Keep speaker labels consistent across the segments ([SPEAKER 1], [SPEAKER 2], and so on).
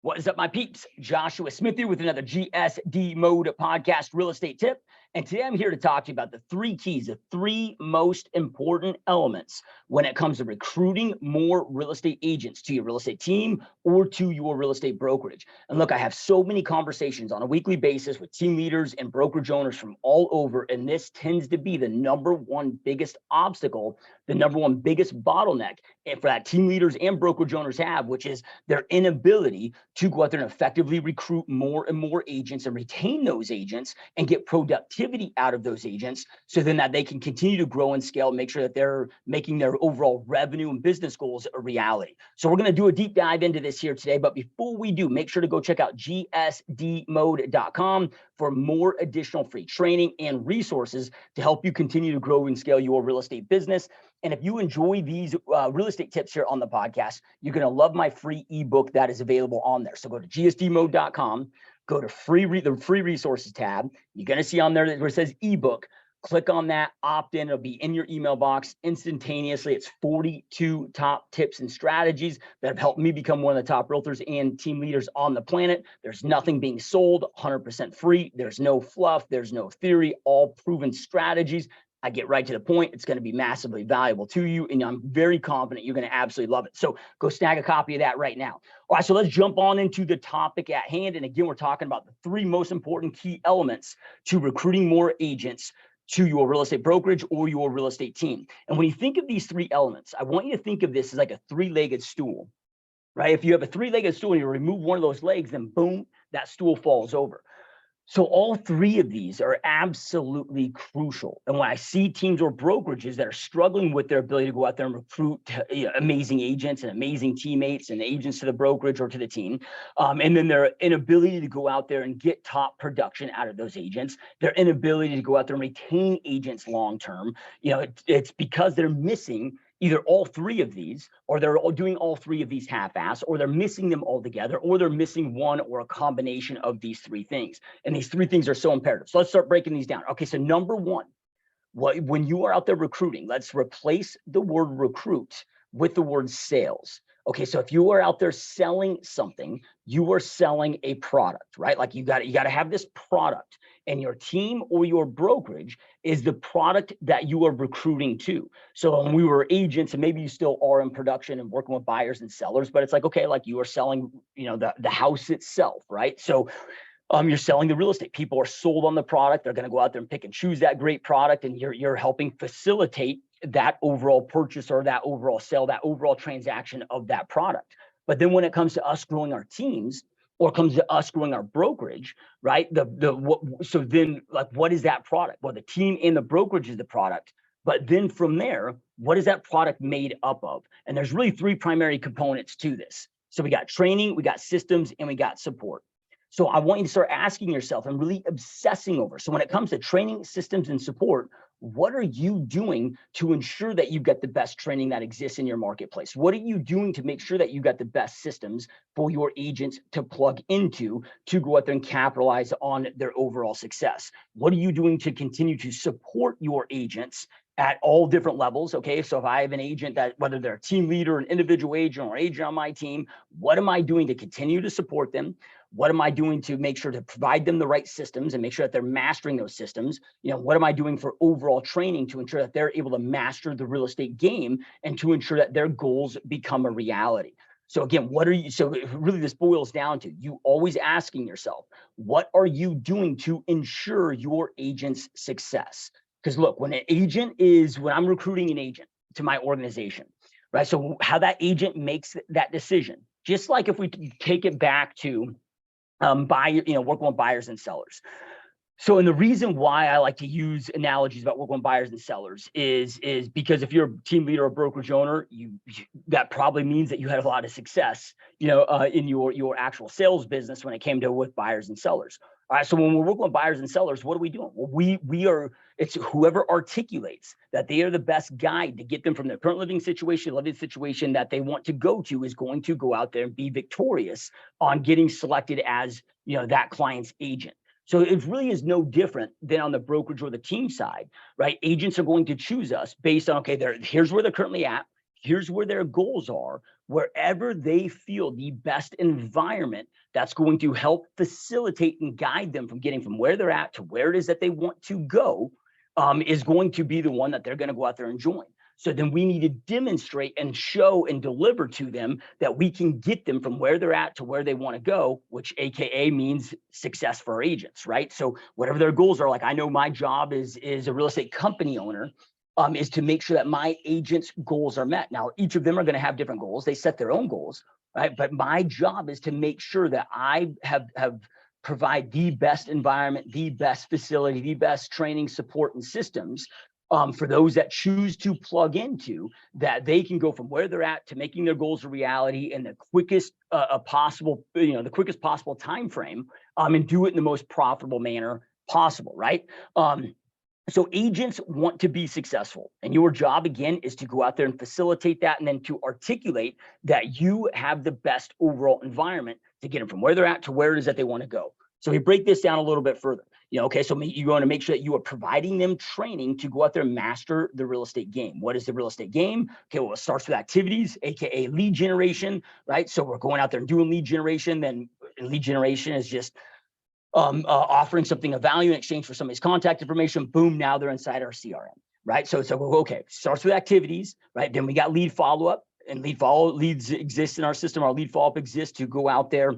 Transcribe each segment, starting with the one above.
[SPEAKER 1] What is up, my peeps? Joshua Smith here with another GSD Mode podcast real estate tip. And today I'm here to talk to you about the three keys, the three most important elements when it comes to recruiting more real estate agents to your real estate team or to your real estate brokerage. And look, I have so many conversations on a weekly basis with team leaders and brokerage owners from all over. And this tends to be the number one biggest obstacle, the number one biggest bottleneck for that team leaders and brokerage owners have, which is their inability to go out there and effectively recruit more and more agents and retain those agents and get productivity out of those agents, so then that they can continue to grow and scale, make sure that they're making their overall revenue and business goals a reality. So we're going to do a deep dive into this here today. But before we do, make sure to go check out gsdmode.com for more additional free training and resources to help you continue to grow and scale your real estate business. And if you enjoy these real estate tips here on the podcast, you're going to love my free ebook that is available on there. So go to gsdmode.com, go to the free resources tab. You're going to see on there where it says ebook. Click on that, opt in. It'll be in your email box instantaneously. It's 42 top tips and strategies that have helped me become one of the top realtors and team leaders on the planet. There's nothing being sold, 100% free. There's no fluff. There's no theory, all proven strategies. I get right to the point. It's going to be massively valuable to you, and I'm very confident you're going to absolutely love it. So go snag a copy of that right now. All right, so let's jump on into the topic at hand. And again, we're talking about the three most important key elements to recruiting more agents to your real estate brokerage or your real estate team. And when you think of these three elements, I want you to think of this as like a three-legged stool, right? If you have a three-legged stool and you remove one of those legs, then boom, that stool falls over. So all three of these are absolutely crucial. And when I see teams or brokerages that are struggling with their ability to go out there and recruit amazing agents and amazing teammates and agents to the brokerage or to the team, and then their inability to go out there and get top production out of those agents, their inability to go out there and retain agents long-term, it's because they're missing either all three of these, or they're all doing all three of these half-ass, or they're missing them altogether, or they're missing one or a combination of these three things. And these three things are so imperative. So let's start breaking these down. Okay, so number one, when you are out there recruiting, let's replace the word recruit with the word sales. Okay, so if you are out there selling something, you are selling a product, right? Like you got to have this product, and your team or your brokerage is the product that you are recruiting to. So when we were agents, and maybe you still are in production and working with buyers and sellers, but it's like, okay, like you are selling, the house itself, right? So you're selling the real estate. People are sold on the product. They're going to go out there and pick and choose that great product, and you're helping facilitate that overall purchase or that overall sale, that overall transaction of that product. But then when it comes to us growing our teams, or comes to us growing our brokerage, right? So then, like, what is that product? Well, the team and the brokerage is the product. But then from there, what is that product made up of? And there's really three primary components to this. So we got training, we got systems, and we got support. So I want you to start asking yourself and really obsessing over. So when it comes to training, systems, and support, what are you doing to ensure that you get the best training that exists in your marketplace? What are you doing to make sure that you got the best systems for your agents to plug into to go out there and capitalize on their overall success? What are you doing to continue to support your agents at all different levels? Okay, so if I have an agent that, whether they're a team leader, an individual agent, or agent on my team, what am I doing to continue to support them? What am I doing to make sure to provide them the right systems and make sure that they're mastering those systems? What am I doing for overall training to ensure that they're able to master the real estate game and to ensure that their goals become a reality? So again, so really this boils down to you always asking yourself, what are you doing to ensure your agent's success? Because look, when I'm recruiting an agent to my organization, right? So how that agent makes that decision, just like if we take it back to working with buyers and sellers. So, and the reason why I like to use analogies about working with buyers and sellers is because if you're a team leader or brokerage owner, that probably means that you had a lot of success, in your actual sales business when it came to with buyers and sellers. All right. So when we're working with buyers and sellers, what are we doing? Well, it's whoever articulates that they are the best guide to get them from their current living situation that they want to go to is going to go out there and be victorious on getting selected as, that client's agent. So it really is no different than on the brokerage or the team side, right? Agents are going to choose us based on, okay, here's where they're currently at. here's where their goals are, wherever they feel the best environment that's going to help facilitate and guide them from getting from where they're at to where it is that they want to go, is going to be the one that they're going to go out there and join. So then we need to demonstrate and show and deliver to them that we can get them from where they're at to where they want to go, which AKA means success for our agents, right? So whatever their goals are, like I know my job is a real estate company owner, is to make sure that my agents' goals are met. Now, each of them are going to have different goals. They set their own goals, right? But my job is to make sure that I have provide the best environment, the best facility, the best training, support, and systems for those that choose to plug into, that they can go from where they're at to making their goals a reality in the quickest possible, the quickest possible time frame, and do it in the most profitable manner possible, right? So agents want to be successful, and your job again is to go out there and facilitate that, and then to articulate that you have the best overall environment to get them from where they're at to where it is that they want to go. So we break this down a little bit further. Okay, so you want to make sure that you are providing them training to go out there and master the real estate game. What is the real estate game? Okay, well, it starts with activities, AKA lead generation, right? So we're going out there and doing lead generation. Then lead generation is just offering something of value in exchange for somebody's contact information. Boom, now they're inside our CRM, right? So okay, starts with activities, right? Then we got lead follow-up, and leads exist in our system. Our lead follow-up exists to go out there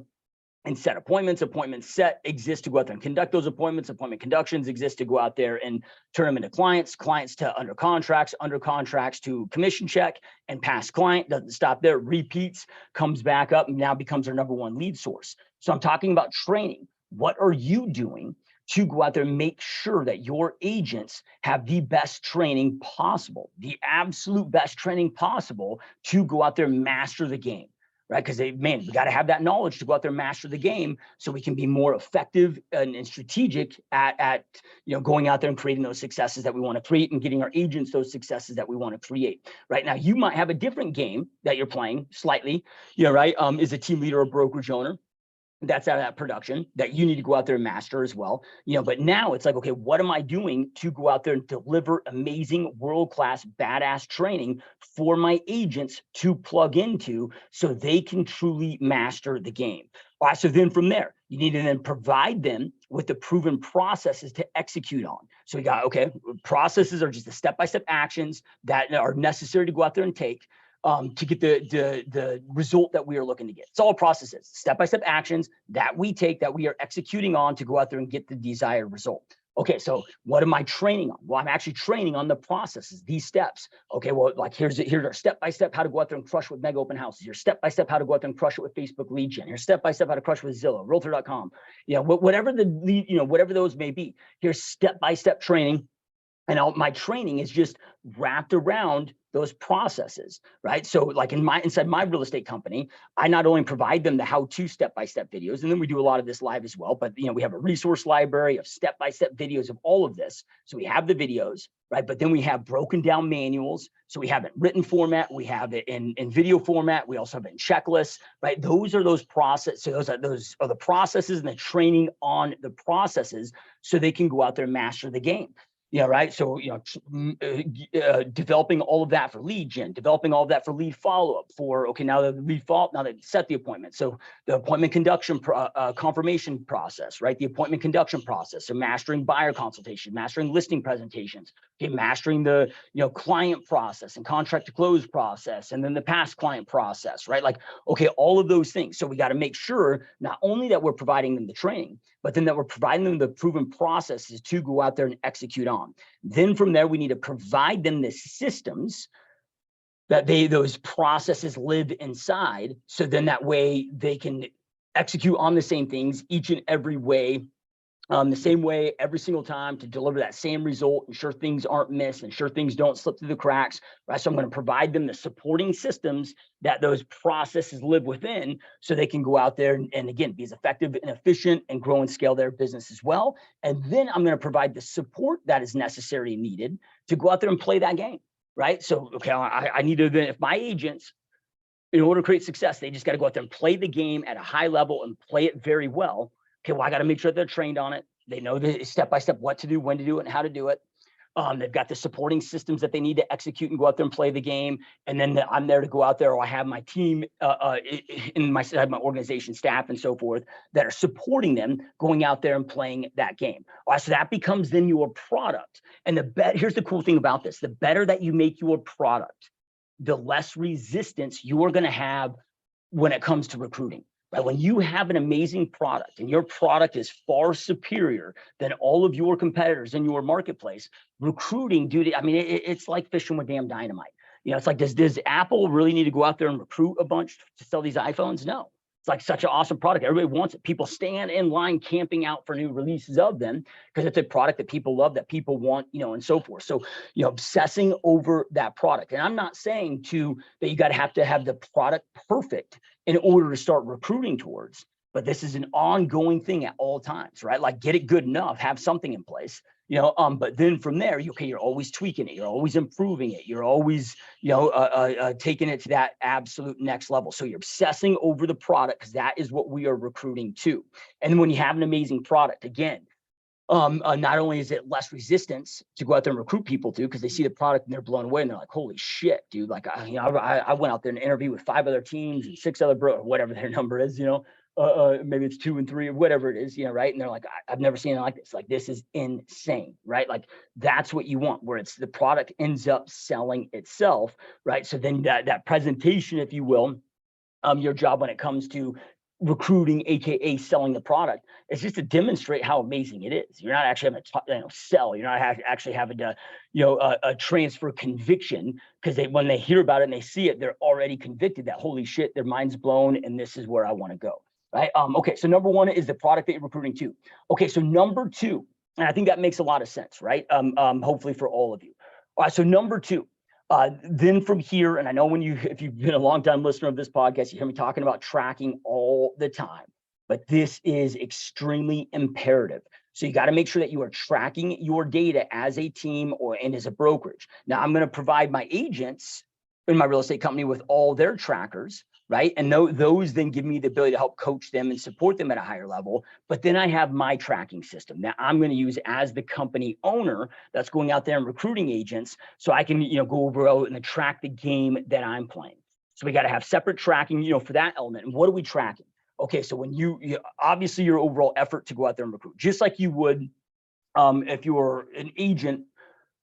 [SPEAKER 1] and set appointments. Appointments set exist to go out there and conduct those appointments. Appointment conductions exist to go out there and turn them into clients to under contracts to commission check, and past client. Doesn't stop there, repeats, comes back up, and now becomes our number one lead source. So I'm talking about training. What are you doing to go out there and make sure that your agents have the best training possible, the absolute best training possible to go out there and master the game? Right? Because we got to have that knowledge to go out there and master the game, so we can be more effective and strategic at going out there and creating those successes that we want to create, and getting our agents those successes that we want to create. Right now, you might have a different game that you're playing slightly, right? Is a team leader or brokerage owner. That's out of that production that you need to go out there and master as well. But now it's like, okay, what am I doing to go out there and deliver amazing, world-class, badass training for my agents to plug into, so they can truly master the game? All right, so then from there, you need to then provide them with the proven processes to execute on. So we got, okay, processes are just the step-by-step actions that are necessary to go out there and take to get the result that we are looking to get. It's all processes, step-by-step actions that we take, that we are executing on to go out there and get the desired result. Okay, so what am I training on? Well, I'm actually training on the processes, these steps. Okay, well, like here's our step-by-step how to go out there and crush with mega open houses. Here's step-by-step how to go out there and crush it with Facebook lead gen. Here's step-by-step how to crush with Zillow, Realtor.com. Whatever the lead, whatever those may be. Here's step-by-step training. And my training is just wrapped around those processes, right? So like inside my real estate company, I not only provide them the how-to step-by-step videos, and then we do a lot of this live as well, but we have a resource library of step-by-step videos of all of this. So we have the videos, right? But then we have broken down manuals. So we have it in written format, we have it in video format, we also have it in checklists, right? Those are those processes. So those are the processes and the training on the processes, so they can go out there and master the game. Right. So, developing all of that for lead gen, developing all of that for lead follow-up, for, okay, now now they set the appointment. So the appointment conduction confirmation process, right? The appointment conduction process. So mastering buyer consultation, mastering listing presentations, okay, mastering the, client process and contract to close process, and then the past client process, right? Like, okay, all of those things. So we got to make sure not only that we're providing them the training, but then that we're providing them the proven processes to go out there and execute on. Then from there, we need to provide them the systems that those processes live inside. So then that way they can execute on the same things each and every way, the same way every single time, to deliver that same result, ensure things aren't missed, ensure things don't slip through the cracks, right? So I'm going to provide them the supporting systems that those processes live within, so they can go out there and again, be as effective and efficient and grow and scale their business as well. And then I'm going to provide the support that is necessary and needed to go out there and play that game, right? So, okay, I need to, if my agents, in order to create success, they just got to go out there and play the game at a high level and play it very well. Okay, well, I got to make sure they're trained on it. They know the step-by-step what to do, when to do it, and how to do it. They've got the supporting systems that they need to execute and go out there and play the game. And then I'm there to go out there, or I have my team in my organization staff and so forth that are supporting them going out there and playing that game. All right, so that becomes then your product. And here's the cool thing about this: the better that you make your product, the less resistance you're going to have when it comes to recruiting. Right? When you have an amazing product and your product is far superior than all of your competitors in your marketplace, recruiting, dude, I mean, it's like fishing with damn dynamite. You know, it's like, does Apple really need to go out there and recruit a bunch to sell these iPhones? No. It's like such an awesome product. Everybody wants it. People stand in line camping out for new releases of them because it's a product that people love, that people want, you know, and so forth. So, you know, obsessing over that product. And I'm not saying that you got to have the product perfect in order to start recruiting towards, but this is an ongoing thing at all times, right? Like, get it good enough, have something in place, you know, but then from there, you're always tweaking it, you're always improving it, you're always, you know, taking it to that absolute next level. So you're obsessing over the product because that is what we are recruiting to. And then when you have an amazing product, again, not only is it less resistance to go out there and recruit people to, because they see the product and they're blown away and they're like, holy shit, dude. Like, I went out there and interviewed with 5 other teams and 6 other whatever their number is, you know, maybe it's 2 and 3 or whatever it is, you know, right. And they're like, I've never seen it like this. Like, this is insane, right? Like, that's what you want, where it's the product ends up selling itself, right? So then that presentation, if you will, your job when it comes to recruiting, aka selling the product, is just to demonstrate how amazing it is. You're not actually having to sell. You're not actually having to, you know, transfer conviction, because when they hear about it and they see it, they're already convicted that holy shit, their mind's blown, and this is where I want to go. Right? Okay. So number 1 is the product that you're recruiting to. Okay. So number 2, and I think that makes a lot of sense, right? Hopefully for all of you. All right. So number 2. Then from here, and I know if you've been a long time listener of this podcast, you hear me talking about tracking all the time, but this is extremely imperative. So you got to make sure that you are tracking your data as a team and as a brokerage. Now, I'm going to provide my agents in my real estate company with all their trackers, right? And those then give me the ability to help coach them and support them at a higher level. But then I have my tracking system that I'm going to use as the company owner that's going out there and recruiting agents, so I can, you know, go over and track the game that I'm playing. So we got to have separate tracking, you know, for that element. And what are we tracking? Okay, so when you obviously your overall effort to go out there and recruit, just like you would if you were an agent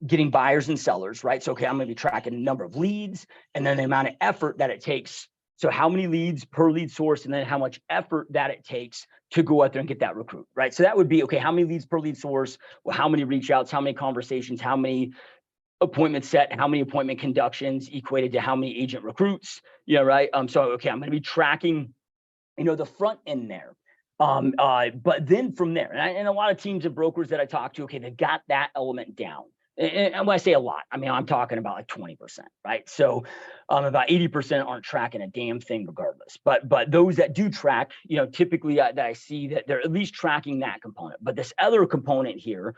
[SPEAKER 1] getting buyers and sellers, right? So, okay, I'm going to be tracking the number of leads and then the amount of effort that it takes. So how many leads per lead source, and then how much effort that it takes to go out there and get that recruit, right? So that would be, okay, how many leads per lead source? Well, how many reach outs, how many conversations, how many appointments set, how many appointment conductions equated to how many agent recruits, you know, right? So, okay, I'm going to be tracking, you know, the front end there. But then from there, and a lot of teams and brokers that I talk to, okay, they've got that element down. And when I say a lot, I mean, I'm talking about like 20%, right? So about 80% aren't tracking a damn thing regardless. But those that do track, you know, typically that I see that they're at least tracking that component. But this other component here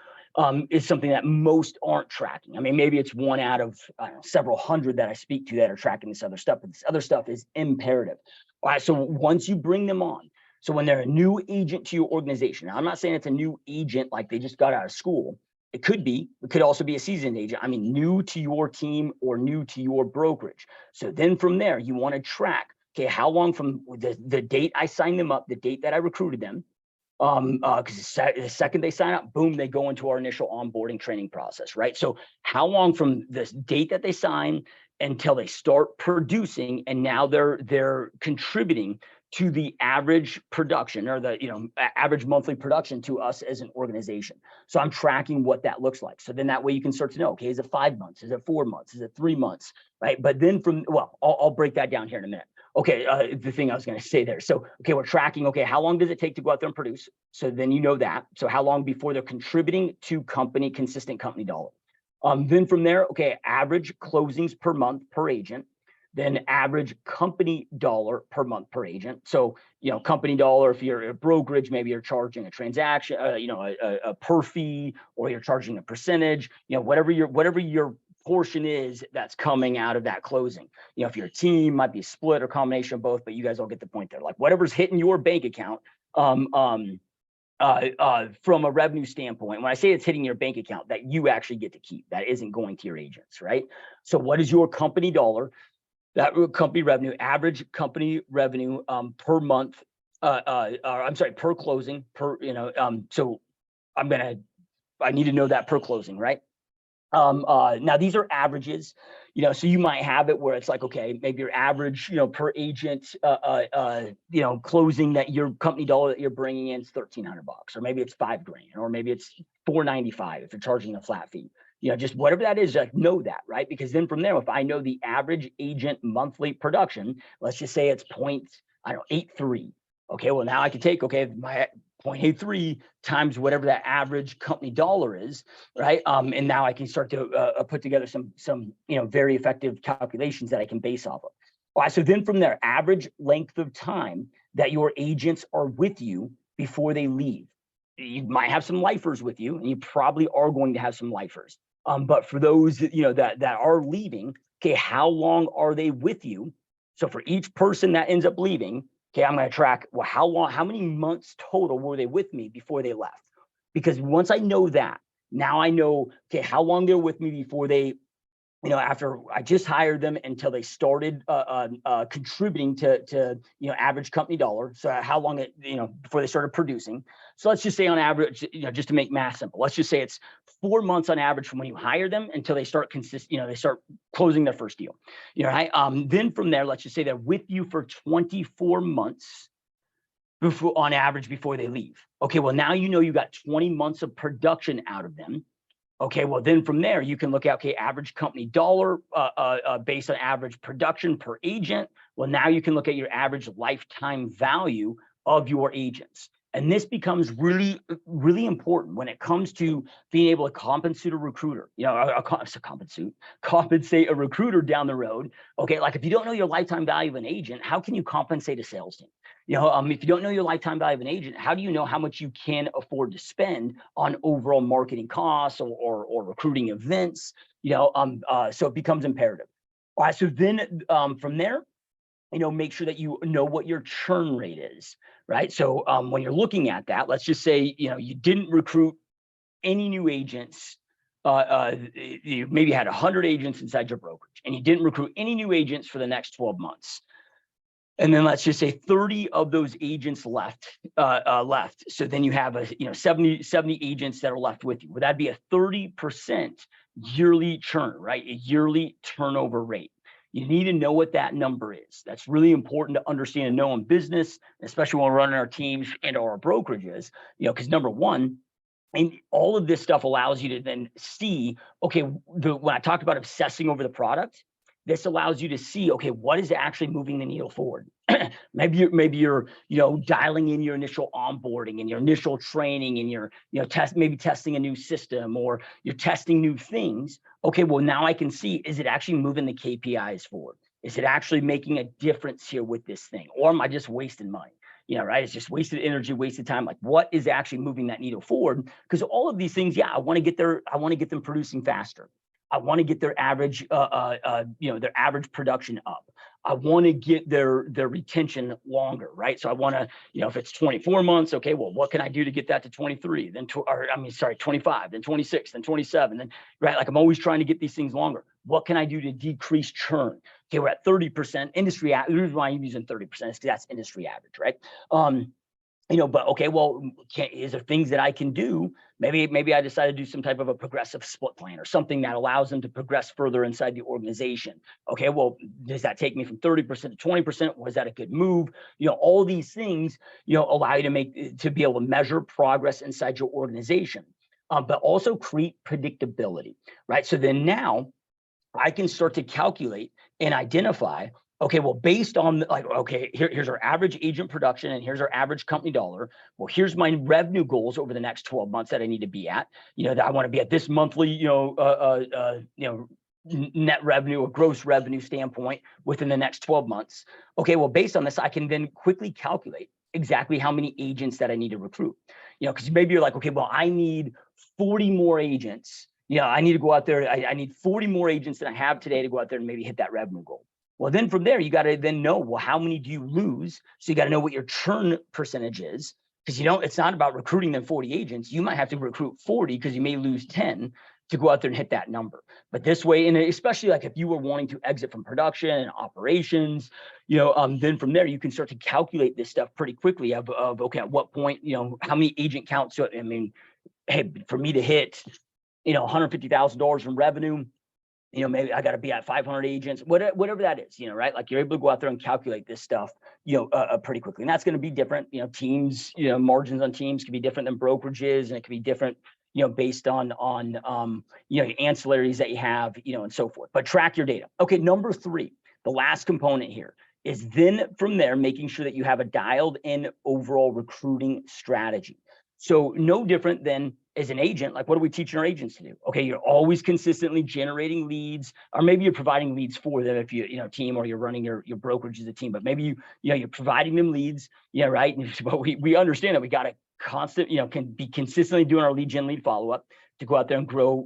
[SPEAKER 1] is something that most aren't tracking. I mean, maybe it's 1 out of several hundred that I speak to that are tracking this other stuff, but this other stuff is imperative. All right, so once you bring them on, so when they're a new agent to your organization, now I'm not saying it's a new agent like they just got out of school. It could also be a seasoned agent. I mean, new to your team or new to your brokerage. So then from there, you want to track, okay, how long from the date I signed them up, the date that I recruited them, because the second they sign up, boom, they go into our initial onboarding training process, right? So how long from this date that they sign until they start producing, and now they're contributing to the average production, or the, you know, average monthly production to us as an organization. So I'm tracking what that looks like. So then that way you can start to know, okay, is it 5 months? Is it 4 months? Is it 3 months? Right? But then I'll break that down here in a minute. Okay, the thing I was going to say there. So, okay, we're tracking, okay, how long does it take to go out there and produce? So then you know that. So how long before they're contributing to consistent company dollar? Then from there, okay, average closings per month per agent. Then average company dollar per month per agent. So, you know, company dollar, if you're a brokerage, maybe you're charging a transaction, you know, a per fee, or you're charging a percentage, you know, whatever your portion is that's coming out of that closing. You know, if your team might be split or combination of both, but you guys all get the point there. Like, whatever's hitting your bank account, from a revenue standpoint, when I say it's hitting your bank account, that you actually get to keep, that isn't going to your agents, right? So what is your company dollar, that company revenue, average company revenue per month, I'm sorry, per closing, so I need to know that per closing, right? Now these are averages, so you might have it where it's like, okay, maybe your average, per agent, closing that your company dollar that you're bringing in is $1,300, or maybe it's $5,000, or maybe it's $495 if you're charging a flat fee. Just whatever that is, like, know that, right? Because then from there, if I know the average agent monthly production, let's just say it's 0.83. Okay, well now I can take, okay, my 0.83 times whatever that average company dollar is, right? And now I can start to put together some very effective calculations that I can base off of. All right, so then from there, average length of time that your agents are with you before they leave. You might have some lifers with you, and you probably are going to have some lifers. But for those that are leaving, okay, how long are they with you? So for each person that ends up leaving, okay, I'm going to track, well, how many months total were they with me before they left? Because once I know that, now I know, okay, how long they're with me before they, after I just hired them until they started contributing to average company dollar. So how long before they started producing. So let's just say on average, just to make math simple, let's just say it's 4 months on average from when you hire them until they start they start closing their first deal. Right? Then from there, let's just say they're with you for 24 months on average before they leave. Okay, well now you got 20 months of production out of them. Okay, well then from there you can look at, okay, average company dollar based on average production per agent. Well, now you can look at your average lifetime value of your agents. And this becomes really, really important when it comes to being able to compensate a recruiter, compensate a recruiter down the road. Okay, like if you don't know your lifetime value of an agent, how can you compensate a sales team? If you don't know your lifetime value of an agent, how do you know how much you can afford to spend on overall marketing costs or recruiting events? So it becomes imperative. All right, so then from there, make sure that you know what your churn rate is, right? So when you're looking at that, let's just say, you didn't recruit any new agents. You maybe had 100 agents inside your brokerage, and you didn't recruit any new agents for the next 12 months. And then let's just say 30 of those agents left. So then you have 70 agents that are left with you. Would that be a 30% yearly churn, right? A yearly turnover rate. You need to know what that number is. That's really important to understand and know in business, especially when we're running our teams and our brokerages, because number one, and all of this stuff allows you to then see, okay, when I talked about obsessing over the product, this allows you to see, okay, what is actually moving the needle forward? maybe you're dialing in your initial onboarding and your initial training, and you're maybe testing a new system, or you're testing new things. Okay, well now I can see, is it actually moving the KPIs forward? Is it actually making a difference here with this thing, or am I just wasting money? Right? It's just wasted energy, wasted time. Like, what is actually moving that needle forward? Because all of these things, I want to get them producing faster. I want to get their average, their average production up. I want to get their retention longer, right? So I want to, if it's 24 months, okay, well, what can I do to get that to 23? Then 25, then 26, then 27, then right? Like I'm always trying to get these things longer. What can I do to decrease churn? Okay, we're at 30% industry. The reason why I'm using 30% is because that's industry average, right? But okay, well, is there things that I can do? Maybe I decide to do some type of a progressive split plan or something that allows them to progress further inside the organization. Okay, well, does that take me from 30% to 20%? Was that a good move? All these things, allow you to be able to measure progress inside your organization, but also create predictability, right? So then now I can start to calculate and identify, okay, well, based on here's our average agent production and here's our average company dollar. Well, here's my revenue goals over the next 12 months that I need to be at, that I want to be at this monthly, net revenue or gross revenue standpoint within the next 12 months. Okay, well, based on this, I can then quickly calculate exactly how many agents that I need to recruit. Because maybe you're like, okay, well, I need 40 more agents. I need to go out there. I need 40 more agents than I have today to go out there and maybe hit that revenue goal. Well, then from there, you got to then know, well, how many do you lose? So you got to know what your churn percentage is. because it's not about recruiting them 40 agents. You might have to recruit 40 because you may lose 10 to go out there and hit that number. But this way, and especially like if you were wanting to exit from production and operations, then from there you can start to calculate this stuff pretty quickly of okay, at what point, how many agent counts. So I mean, hey, for me to hit, $150,000 in revenue, maybe I got to be at 500 agents, whatever that is, right? Like you're able to go out there and calculate this stuff, pretty quickly. And that's going to be different, teams, margins on teams can be different than brokerages, and it can be different, based on ancillaries that you have, and so forth. But track your data. Okay, number 3, the last component here is then from there, making sure that you have a dialed in overall recruiting strategy. So no different than as an agent, like what are we teaching our agents to do? Okay, you're always consistently generating leads, or maybe you're providing leads for them if team, or you're running your brokerage as a team, but maybe you're providing them leads, right? But we understand that we got to can be consistently doing our lead gen, lead follow-up to go out there and grow,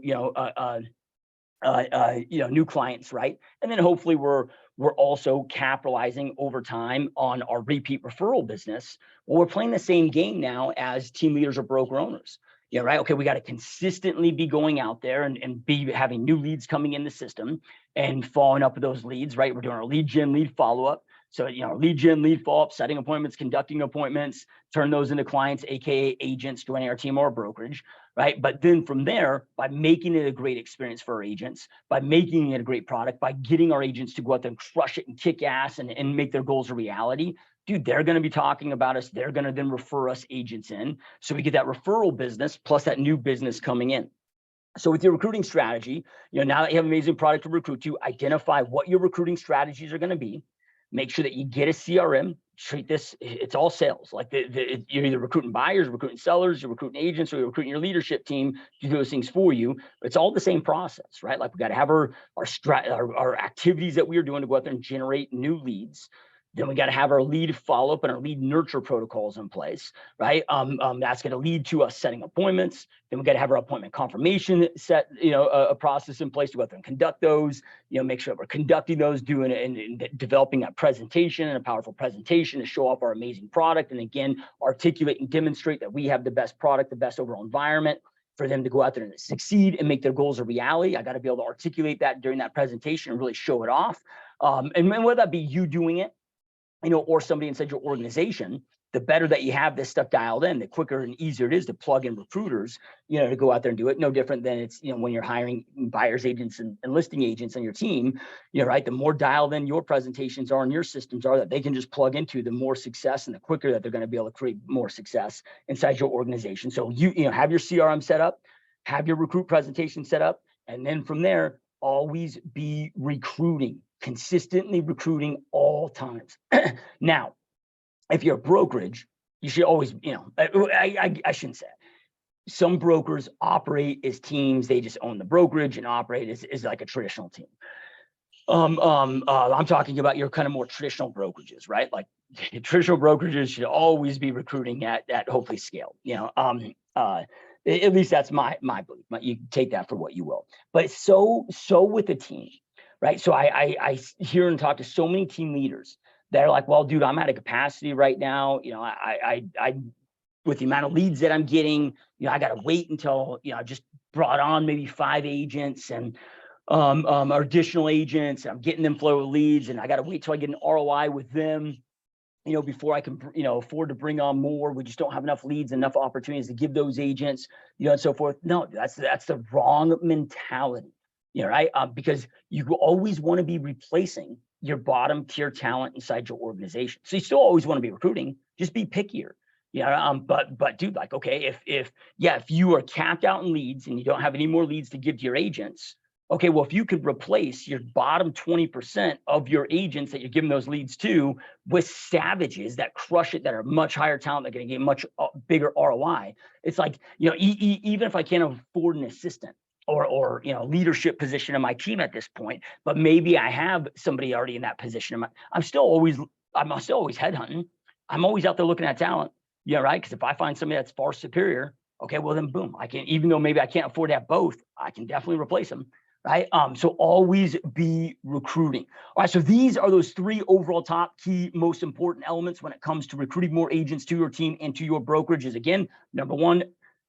[SPEAKER 1] new clients, right? And then hopefully we're also capitalizing over time on our repeat referral business. Well, we're playing the same game now as team leaders or broker owners. Right. Okay, we got to consistently be going out there and be having new leads coming in the system and following up with those leads, right? We're doing our lead gen, lead follow-up. So, lead gen, lead follow-up, setting appointments, conducting appointments, turn those into clients, AKA agents joining our team or brokerage, right? But then from there, by making it a great experience for our agents, by making it a great product, by getting our agents to go out there and crush it and kick ass and make their goals a reality, dude, they're going to be talking about us. They're going to then refer us agents in. So we get that referral business plus that new business coming in. So with your recruiting strategy, now that you have an amazing product to recruit to, identify what your recruiting strategies are going to be. Make sure that you get a CRM. Treat this, it's all sales. Like you're either recruiting buyers, recruiting sellers, you're recruiting agents, or you're recruiting your leadership team to do those things for you. It's all the same process, right? Like we got to have our activities that we are doing to go out there and generate new leads. Then we got to have our lead follow-up and our lead nurture protocols in place, right? That's going to lead to us setting appointments. Then we got to have our appointment confirmation set, a process in place to go out there and conduct those, make sure that we're conducting those, doing it and developing a presentation and a powerful presentation to show off our amazing product. And again, articulate and demonstrate that we have the best product, the best overall environment for them to go out there and succeed and make their goals a reality. I got to be able to articulate that during that presentation and really show it off. And whether that be you doing it, or somebody inside your organization, the better that you have this stuff dialed in, the quicker and easier it is to plug in recruiters, to go out there and do it. No different than it's, when you're hiring buyers agents and listing agents on your team, right? The more dialed in your presentations are and your systems are that they can just plug into, the more success and the quicker that they're going to be able to create more success inside your organization. So you have your CRM set up, have your recruit presentation set up, and then from there, always be recruiting. Consistently recruiting all times. Now, if you're a brokerage, you should always, I shouldn't say it. Some brokers operate as teams. They just own the brokerage and operate as like a traditional team. I'm talking about your kind of more traditional brokerages, right? Like traditional brokerages should always be recruiting at hopefully scale. At least that's my belief. You take that for what you will. But so with a team. Right. So I hear and talk to so many team leaders that are like, well, dude, I'm at a capacity right now. I with the amount of leads that I'm getting, I got to wait until, I just brought on maybe 5 agents and additional agents. I'm getting them flow of leads, and I got to wait till I get an ROI with them, before I can, afford to bring on more. We just don't have enough leads, enough opportunities to give those agents, and so forth. No, that's the wrong mentality. Right? Because you always want to be replacing your bottom tier talent inside your organization. So you still always want to be recruiting, just be pickier. But dude, like, okay, if you are capped out in leads and you don't have any more leads to give to your agents, okay, well, if you could replace your bottom 20% of your agents that you're giving those leads to with savages that crush it, that are much higher talent, that are going to get much bigger ROI. It's like, even if I can't afford an assistant, or leadership position in my team at this point, but maybe I have somebody already in that position. I'm still always headhunting. I'm always out there looking at talent. Right. Because if I find somebody that's far superior, okay, well then boom, I can, even though maybe I can't afford to have both, I can definitely replace them. right? So always be recruiting. All right, so these are those 3 overall top key, most important elements when it comes to recruiting more agents to your team and to your brokerage is, again, number 1,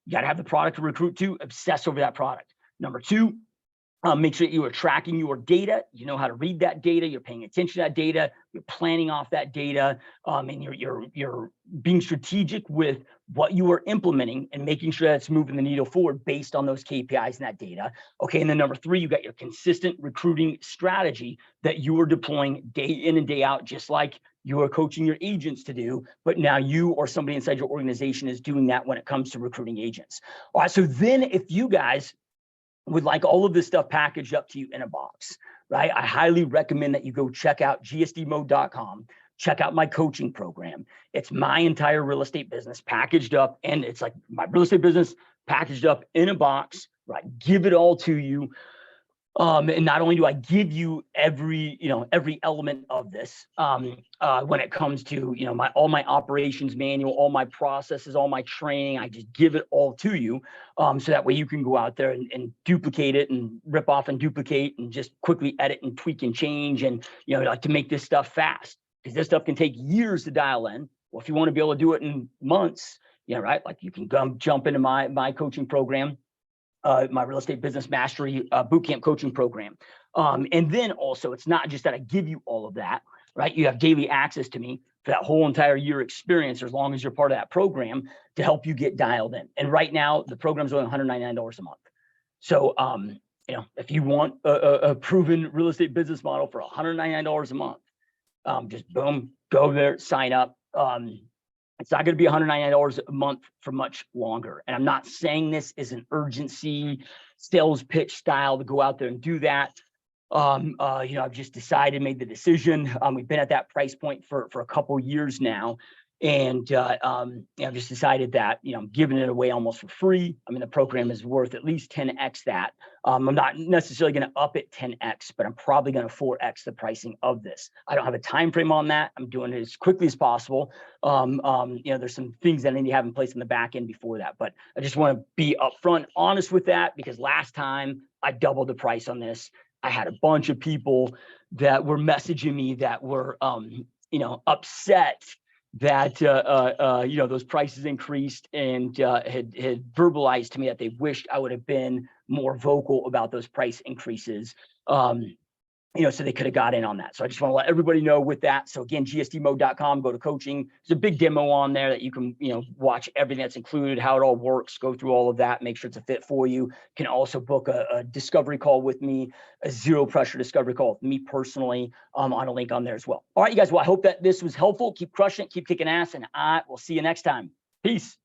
[SPEAKER 1] you got to have the product to recruit to, obsess over that product. Number 2, make sure that you are tracking your data. You know how to read that data. You're paying attention to that data. You're planning off that data, and you're being strategic with what you are implementing and making sure that it's moving the needle forward based on those KPIs and that data. Okay, and then number 3, you got your consistent recruiting strategy that you are deploying day in and day out, just like you are coaching your agents to do, but now you or somebody inside your organization is doing that when it comes to recruiting agents. All right, so then if you guys would like all of this stuff packaged up to you in a box, right? I highly recommend that you go check out gsdmode.com, check out my coaching program. It's my entire real estate business packaged up, and it's like my real estate business packaged up in a box, right? Give it all to you. And not only do I give you every element of this, when it comes to, all my operations manual, all my processes, all my training, I just give it all to you. So that way you can go out there and duplicate it and rip off and duplicate and just quickly edit and tweak and change. And, like to make this stuff fast, because this stuff can take years to dial in. Well, if you want to be able to do it in months, right? Like you can jump into my coaching program, my real estate business mastery bootcamp coaching program. And then also, it's not just that I give you all of that, right? You have daily access to me for that whole entire year experience, as long as you're part of that program, to help you get dialed in. And right now, the program's only $199 a month. So, if you want a proven real estate business model for $199 a month, just boom, go there, sign up. It's not going to be $199 a month for much longer. And I'm not saying this is an urgency sales pitch style to go out there and do that. I've just decided, made the decision. We've been at that price point for a couple years now. And I've just decided that, I'm giving it away almost for free. I mean, the program is worth at least 10x that. I'm not necessarily going to up it 10x, but I'm probably going to 4x the pricing of this. I don't have a time frame on that. I'm doing it as quickly as possible. There's some things that I need to have in place in the back end before that, but I just want to be upfront, honest with that, because last time I doubled the price on this. I had a bunch of people that were messaging me that were, upset that those prices increased, and had verbalized to me that they wished I would have been more vocal about those price increases, so they could have got in on that. So I just want to let everybody know with that. So again, gsdmode.com, go to coaching. There's a big demo on there that you can watch everything that's included, how it all works, go through all of that, make sure it's a fit for you. You can also book a discovery call with me, a zero pressure discovery call with me personally, on a link on there as well. All right, you guys, well, I hope that this was helpful. Keep crushing it, keep kicking ass, and I will see you next time. Peace.